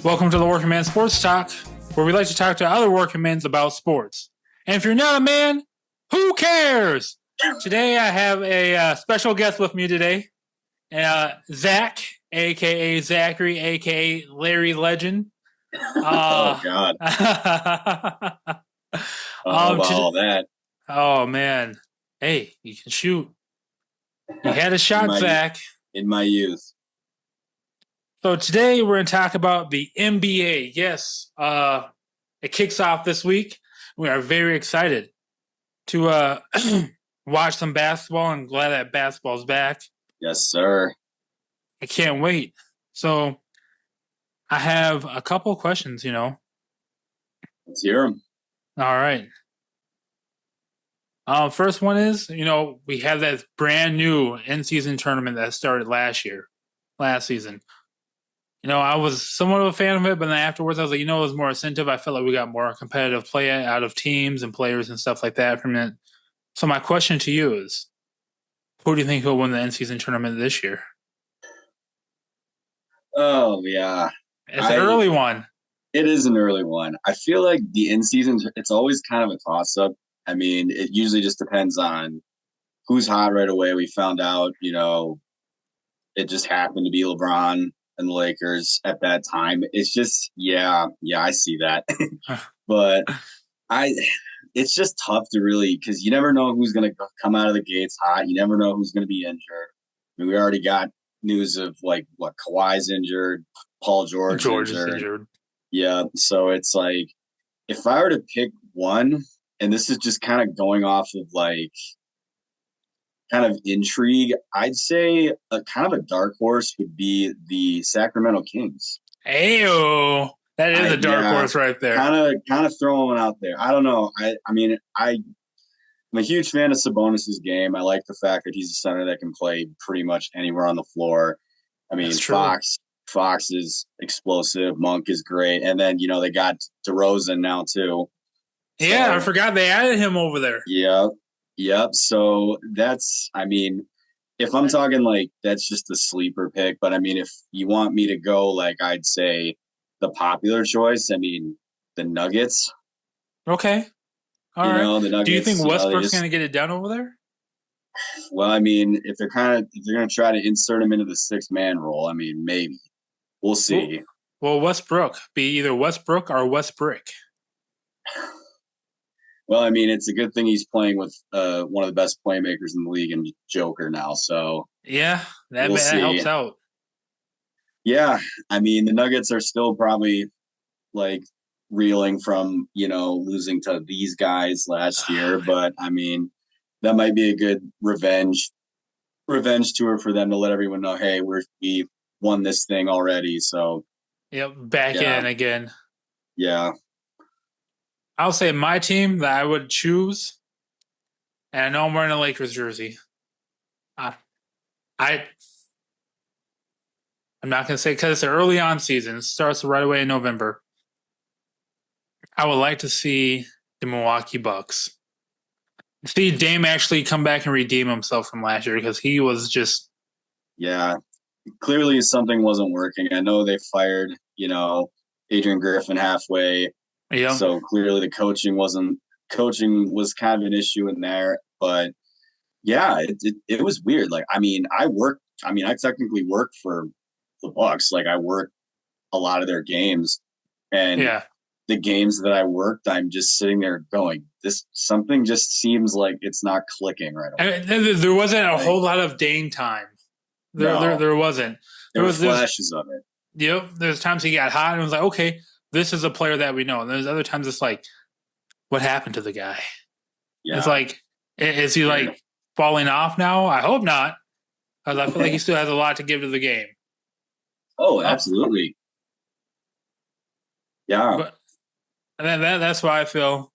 Welcome to the Working Man Sports Talk, where we like to talk to other working men about sports. And if you're not a man, who cares? Today I have a special guest with me today, Zach, a.k.a. Zachary, a.k.a. Larry Legend. Oh, God. All that. Oh, man. Hey, you can shoot. You had a shot, Zach. In my youth. So today we're going to talk about the NBA. Yes, it kicks off this week. We are very excited to watch some basketball and glad that basketball's back. Yes, sir. I can't wait. So I have a couple of questions, Let's hear them. All right. First one is, we have that brand new in-season tournament that started last season. I was somewhat of a fan of it, but then afterwards I was like, it was more incentive. I felt like we got more competitive play out of teams and players and stuff like that from it. So my question to you is, who do you think will win the in-season tournament this year? Oh, yeah. It's an early one. It is an early one. I feel like the in-season, it's always kind of a toss-up. I mean, it usually just depends on who's hot right away. We found out, it just happened to be LeBron and the Lakers at that time. It's just, yeah, I see that. But it's just tough to really, because you never know who's going to come out of the gates hot. You never know who's going to be injured. I mean, we already got news of Kawhi's injured, Paul George is injured. Yeah, so it's like, if I were to pick one, and this is just kind of going off of kind of intrigue, I'd say a kind of a dark horse would be the Sacramento Kings. Ayo, that is a dark horse right there. Kind of throwing one out there. I don't know. I'm a huge fan of Sabonis' game. I like the fact that he's a center that can play pretty much anywhere on the floor. I mean, Fox is explosive. Monk is great. And then, they got DeRozan now too. Yeah, so, I forgot they added him over there. Yep. So that's, if I'm talking that's just a sleeper pick, but if you want me to go, I'd say the popular choice, the Nuggets. Okay. All right. The Nuggets, do you think Westbrook's going to get it done over there? Well, if they're going to try to insert him into the 6-man role, maybe. We'll see. Well, Westbrook, be either Westbrook or Westbrick. Well, it's a good thing he's playing with one of the best playmakers in the league and Joker now. So yeah, that helps out. Yeah, the Nuggets are still probably reeling from losing to these guys last year, but that might be a good revenge tour for them to let everyone know, hey, we won this thing already. So yep, back in again. Yeah. I'll say my team that I would choose, and I know I'm wearing a Lakers jersey. I'm not going to say because it's an early on season. It starts right away in November. I would like to see the Milwaukee Bucks. See Dame actually come back and redeem himself from last year because he was just... Yeah, clearly something wasn't working. I know they fired, Adrian Griffin halfway. Yeah. So clearly the coaching was kind of an issue in there, but yeah, it was weird. I technically worked for the Bucks. I worked a lot of their games, and the games that I worked, I'm just sitting there going, something just seems like it's not clicking right away. There wasn't a whole lot of Dame time. There wasn't. There were flashes of it. Yep. There's times he got hot and it was like, okay, this is a player that we know. And there's other times it's like, what happened to the guy? Yeah. It's like, is he falling off now? I hope not, because I feel like he still has a lot to give to the game. Oh, absolutely. Yeah. And then that's why I feel